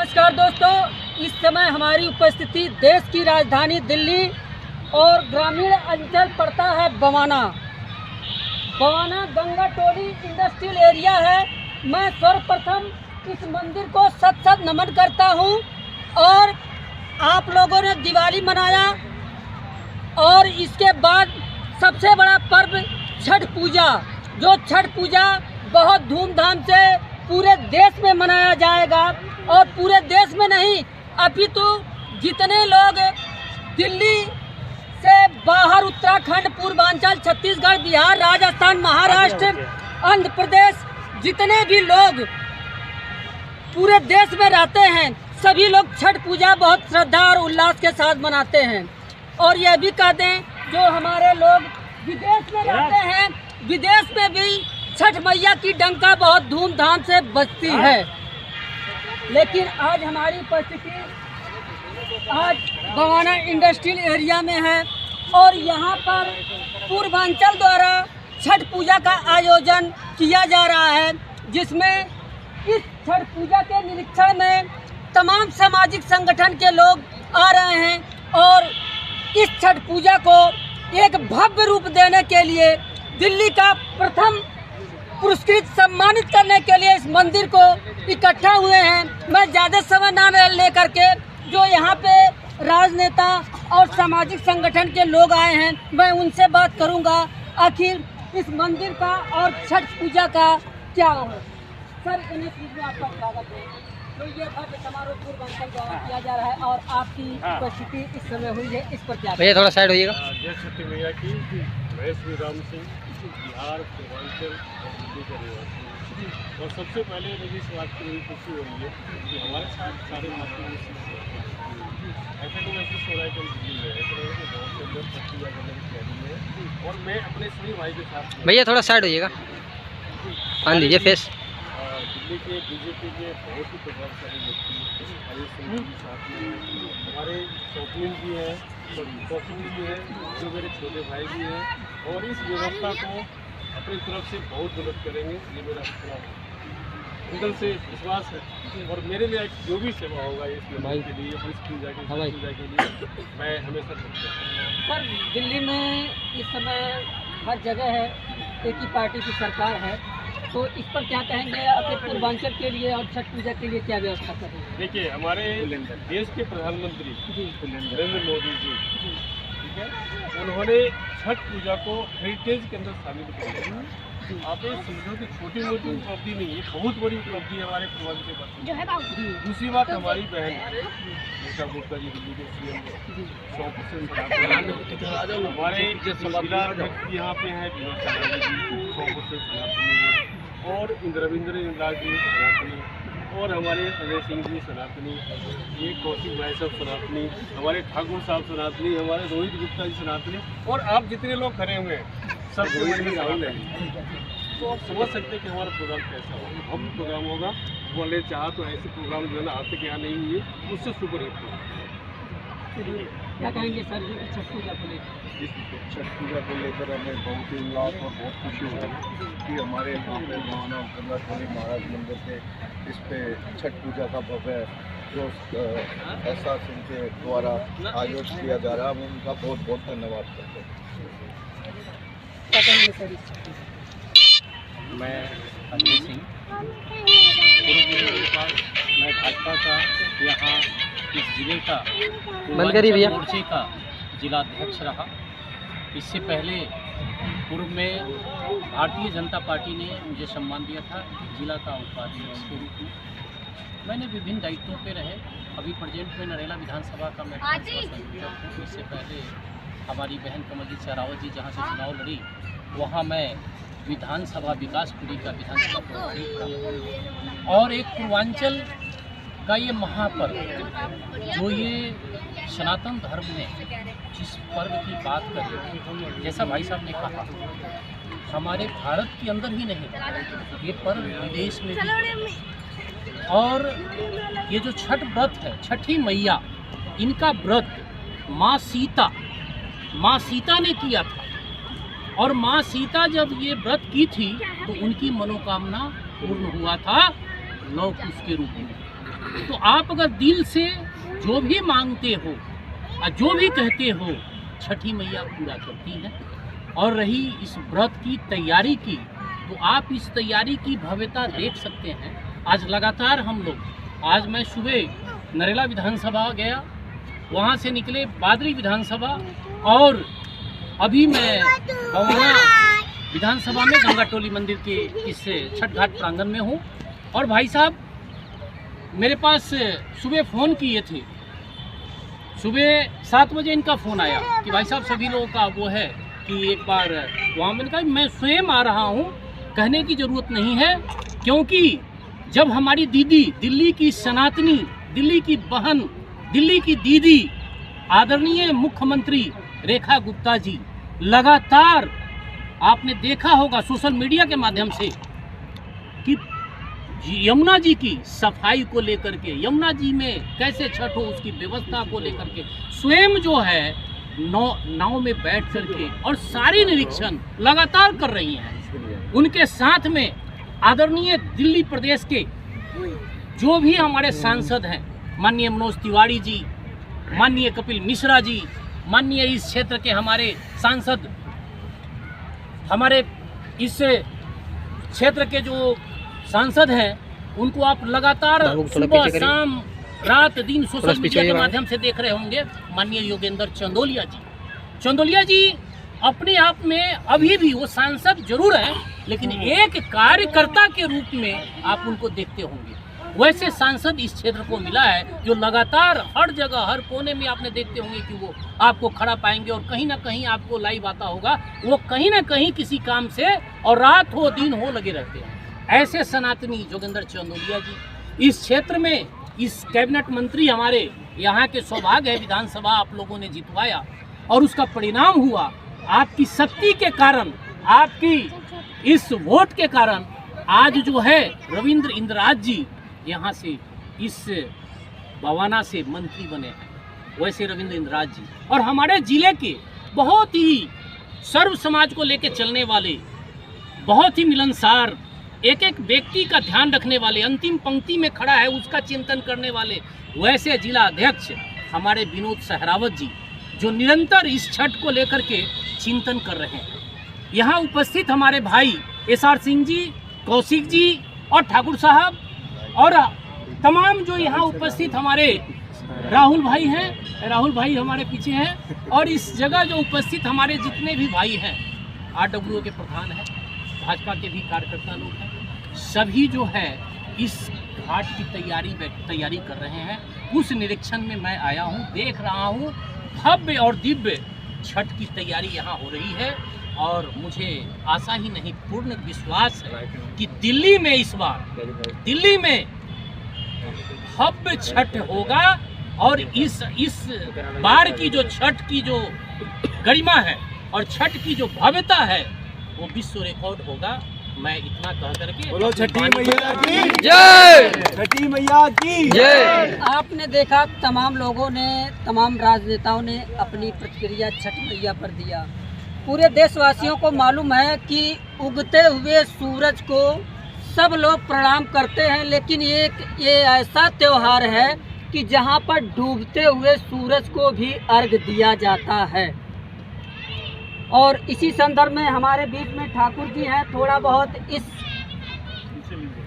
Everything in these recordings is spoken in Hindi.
नमस्कार दोस्तों, इस समय हमारी उपस्थिति देश की राजधानी दिल्ली और ग्रामीण अंचल पड़ता है बवाना। बवाना गंगा टोली इंडस्ट्रियल एरिया है। मैं सर्वप्रथम इस मंदिर को सत सत नमन करता हूं। और आप लोगों ने दिवाली मनाया और इसके बाद सबसे बड़ा पर्व छठ पूजा, जो छठ पूजा बहुत धूमधाम से पूरे देश में मनाया जाएगा। और पूरे देश में नहीं, अपितु जितने लोग दिल्ली से बाहर उत्तराखंड, पूर्वांचल, छत्तीसगढ़, बिहार, राजस्थान, महाराष्ट्र, आंध्र प्रदेश, जितने भी लोग पूरे देश में रहते हैं, सभी लोग छठ पूजा बहुत श्रद्धा और उल्लास के साथ मनाते हैं। और यह भी कह दें, जो हमारे लोग विदेश में रहते हैं, विदेश में भी छठ मैया की डंका बहुत धूमधाम से बजती है। लेकिन आज हमारी उपस्थिति आज बवाना इंडस्ट्रियल एरिया में है और यहाँ पर पूर्वांचल द्वारा छठ पूजा का आयोजन किया जा रहा है, जिसमें इस छठ पूजा के निरीक्षण में तमाम सामाजिक संगठन के लोग आ रहे हैं। और इस छठ पूजा को एक भव्य रूप देने के लिए दिल्ली का प्रथम पुरस्कृत सम्मानित करने के लिए इस मंदिर को इकट्ठा हुए हैं। मैं ज़्यादा समय ना लेकर के, जो यहाँ पे राजनेता और सामाजिक संगठन के लोग आए हैं, मैं उनसे बात करूँगा आखिर इस मंदिर का और छठ पूजा का क्या है। सर, इन्हें में आपका स्वागत है। तो ये भव्य समारोह पूर्वांचल द्वारा किया जा रहा है और आपकी उपस्थिति इस समय हुई है, इस पर क्या? भैया थोड़ा साइड होइएगा। जय छठी मैया की। मैं श्री राम सिंह, बिहार, पूर्वांचल और दिल्ली का निवासी। और सबसे पहले मुझे इस बात की बड़ी खुशी हो रही है कि हमारे साथ सारे मातृभूमि ऐसा तो महसूस हो रहा है कि हम दिल्ली में, ऐसा लग रहा है कि गाँव के अंदर छठ पूजा करने की तैयारी में है। और मैं अपने सभी भाई के साथ, भैया थोड़ा साइड होइएगा, हाँ दीजिए फेस। दिल्ली के बीजेपी के बहुत ही प्रभावशाली व्यक्ति आयुष सिंह जी साथ में, हमारे शौकीन जी हैं, शौकीन जी हैं, जो मेरे छोटे भाई भी हैं। और इस व्यवस्था को अपनी तरफ से बहुत मदद करेंगे, ये मेरा पूरा दिल से विश्वास है। और मेरे लिए जो भी सेवा होगा इस निर्माण के लिए, इस पूजा के लिए, मैं हमेशा करता हूँ। सर, दिल्ली में इस समय हर जगह है, एक ही पार्टी की सरकार है, तो इस पर क्या कहेंगे? अपने पूर्वांचल के लिए और छठ पूजा के लिए क्या व्यवस्था करेंगे? देखिए, हमारे देश के प्रधानमंत्री नरेंद्र मोदी जी, ठीक है, उन्होंने छठ पूजा को हेरिटेज के अंदर शामिल किया। आप ये समझो कि छोटी मोटी उपलब्धि नहीं है, बहुत बड़ी उपलब्धि है हमारे पूर्वांचल। दूसरी बात, हमारी बहन मीता गुप्ता जी, दिल्ली के CM 100% हमारे जिला अध्यक्ष यहाँ पे हैं 100% सनातनी है। और रविंद्र इंद्रा जी सनातनी, और हमारे अजय सिंह जी सनातनी, ये कौशिक भाई साहब सनातनी, हमारे ठाकुर साहब सनातनी, हमारे रोहित गुप्ता जी सनातनी, और आप जितने लोग खड़े हुए हैं सबके मन में राहुल है। तो आप समझ सकते हैं कि हमारा प्रोग्राम कैसा होगा। हम प्रोग्राम होगा, बोले चाह तो ऐसे प्रोग्राम जो है ना आज तक यहाँ नहीं हुए, उससे सुपर हिट होगा। क्या कहेंगे सर जी छठ पूजा को लेकर? इस छठ पूजा को लेकर हमें बहुत ही उल्लास और बहुत खुशी हो कि हमारे यहाँ पे बवाना गंगा टोली महाराज मंदिर के इस पे छठ पूजा का भव्य जो ऐसा सिंह के द्वारा आयोजित किया जा रहा है, हम उनका बहुत बहुत धन्यवाद करते हैं। क्या कहेंगे सर इस? मैं अजय सिंह, मैं भाजपा का यहाँ इस जिले का मोर्चे का जिला अध्यक्ष रहा। इससे पहले पूर्व में भारतीय जनता पार्टी ने मुझे सम्मान दिया था जिला का उपाध्यक्ष के रूप में। मैंने विभिन्न दायित्वों पे रहे। अभी प्रेजेंट में नरेला विधानसभा का मैं संयोजक हूँ। इससे पहले हमारी बहन कमलजीत शेरावत जी जहाँ से चुनाव लड़ी, वहाँ मैं विधानसभा विकास पीढ़ी का विधानसभा प्रभारी था। और एक पूर्वांचल का ये महापर्व, जो ये सनातन धर्म ने जिस पर्व की बात करी, जैसा भाई साहब ने कहा, हमारे भारत के अंदर ही नहीं, ये पर्व विदेश में भी। और ये जो छठ व्रत है, छठी मैया, इनका व्रत माँ सीता ने किया था। और माँ सीता जब ये व्रत की थी तो उनकी मनोकामना पूर्ण हुआ था लव कुश के रूप में। तो आप अगर दिल से जो भी मांगते हो और जो भी कहते हो, छठी मैया पूरा करती है। और रही इस व्रत की तैयारी की, तो आप इस तैयारी की भव्यता देख सकते हैं। आज लगातार हम लोग, आज मैं सुबह नरेला विधानसभा गया, वहाँ से निकले बादरी विधानसभा, और अभी मैं बवाना विधानसभा में गंगाटोली मंदिर के इस छठ घाट प्रांगण में हूँ। और भाई साहब मेरे पास सुबह फ़ोन किए थे, सुबह 7 बजे इनका फ़ोन आया कि भाई साहब सभी लोगों का वो है कि एक बार वहाँ। मैंने कहा मैं स्वयं आ रहा हूँ, कहने की ज़रूरत नहीं है, क्योंकि जब हमारी दीदी, दिल्ली की सनातनी, दिल्ली की बहन, दिल्ली की दीदी आदरणीय मुख्यमंत्री रेखा गुप्ता जी लगातार, आपने देखा होगा सोशल मीडिया के माध्यम से, कि यमुना जी की सफाई को लेकर के, यमुना जी में कैसे छठ हो उसकी व्यवस्था को लेकर के स्वयं जो है नाव में बैठ करके और सारी निरीक्षण लगातार कर रही हैं। उनके साथ में आदरणीय दिल्ली प्रदेश के जो भी हमारे सांसद हैं, माननीय मनोज तिवारी जी, माननीय कपिल मिश्रा जी, माननीय इस क्षेत्र के हमारे सांसद, हमारे इस क्षेत्र के जो सांसद हैं, उनको आप लगातार सुबह शाम रात दिन सोशल मीडिया के माध्यम से देख रहे होंगे। माननीय योगेंद्र चंदोलिया जी अपने आप में अभी भी वो सांसद जरूर हैं, लेकिन एक कार्यकर्ता के रूप में आप उनको देखते होंगे। वैसे सांसद इस क्षेत्र को मिला है जो लगातार हर जगह, हर कोने में आपने देखते होंगे कि वो आपको खड़ा पाएंगे, और कहीं ना कहीं आपको लाइव आता होगा, वो कहीं ना कहीं किसी काम से, और रात हो दिन हो लगे रहते हैं। ऐसे सनातनी जोगेंद्र चंदोलिया जी इस क्षेत्र में, इस कैबिनेट मंत्री हमारे यहाँ के सौभाग्य है, विधानसभा आप लोगों ने जितवाया, और उसका परिणाम हुआ आपकी शक्ति के कारण, आपकी इस वोट के कारण आज जो है रविंद्र इंद्राज जी यहाँ से इस बवाना से मंत्री बने हैं। वैसे रविंद्र इंद्राज जी और हमारे जिले के बहुत ही सर्व समाज को लेकर चलने वाले, बहुत ही मिलनसार, एक एक व्यक्ति का ध्यान रखने वाले, अंतिम पंक्ति में खड़ा है उसका चिंतन करने वाले, वैसे जिला अध्यक्ष हमारे विनोद सहरावत जी, जो निरंतर इस छठ को लेकर के चिंतन कर रहे हैं। यहाँ उपस्थित हमारे भाई SR सिंह जी, कौशिक जी और ठाकुर साहब, और तमाम जो यहाँ उपस्थित हमारे राहुल भाई हैं, राहुल भाई हमारे पीछे हैं, और इस जगह जो उपस्थित हमारे जितने भी भाई हैं, RWO के प्रधान हैं, भाजपा के भी कार्यकर्ता लोग हैं, सभी जो है इस घाट की तैयारी कर रहे हैं। उस निरीक्षण में मैं आया हूँ, देख रहा हूँ भव्य और दिव्य छठ की तैयारी यहाँ हो रही है, और मुझे आशा ही नहीं पूर्ण विश्वास है कि दिल्ली में इस बार, दिल्ली में भव्य छठ होगा, और इस बार की जो छठ की जो गरिमा है और छठ की जो भव्यता है वो विश्व रिकॉर्ड होगा। मैं इतना कह करके, बोलो छठी मैया की जय, छठी मैया की जय। आपने देखा तमाम लोगों ने, तमाम राजनेताओं ने अपनी प्रतिक्रिया छठ मैया पर दिया। पूरे देशवासियों को मालूम है कि उगते हुए सूरज को सब लोग प्रणाम करते हैं, लेकिन ये ऐसा त्यौहार है कि जहां पर डूबते हुए सूरज को भी अर्घ दिया जाता है। और इसी संदर्भ में हमारे बीच में ठाकुर जी हैं, थोड़ा बहुत इस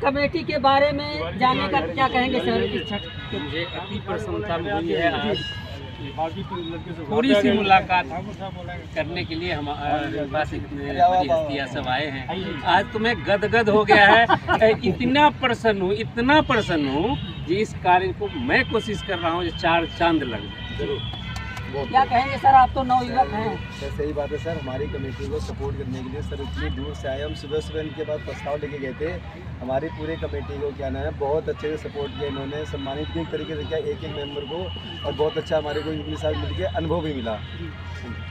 कमेटी के बारे में जानने का क्या कहेंगे सर? इस छठ मुझे अति प्रसन्नता मिली है आज थोड़ी सी मुलाकात करने के लिए हमारे पास इतने बड़ी हस्तियाँ सब आए हैं। आज तो मैं गदगद हो गया है, इतना प्रसन्न हूँ कि इस कार्य को मैं कोशिश कर रहा हूँ 4 चांद लग जाए। क्या कहेंगे सर? आप तो नवयुवक हैं। सर सही बात है सर, हमारी कमेटी को सपोर्ट करने के लिए सर इतनी दूर से आए। हम सुबह इनके पास प्रस्ताव लेके गए थे, हमारी पूरे कमेटी को क्या नाम है बहुत अच्छे से सपोर्ट किया इन्होंने, सम्मानित भी एक तरीके से किया एक मेंबर को, और बहुत अच्छा हमारे को इनके साथ मिलकर अनुभव भी मिला।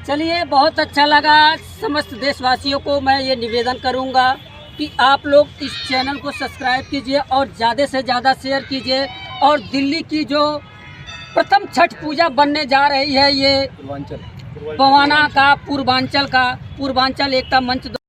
चलिए, बहुत अच्छा लगा। समस्त देशवासियों को मैं ये निवेदन करूँगा कि आप लोग इस चैनल को सब्सक्राइब कीजिए और ज़्यादा से ज़्यादा शेयर कीजिए। और दिल्ली की जो प्रथम छठ पूजा बनने जा रही है, ये बवाना का पूर्वांचल एकता मंच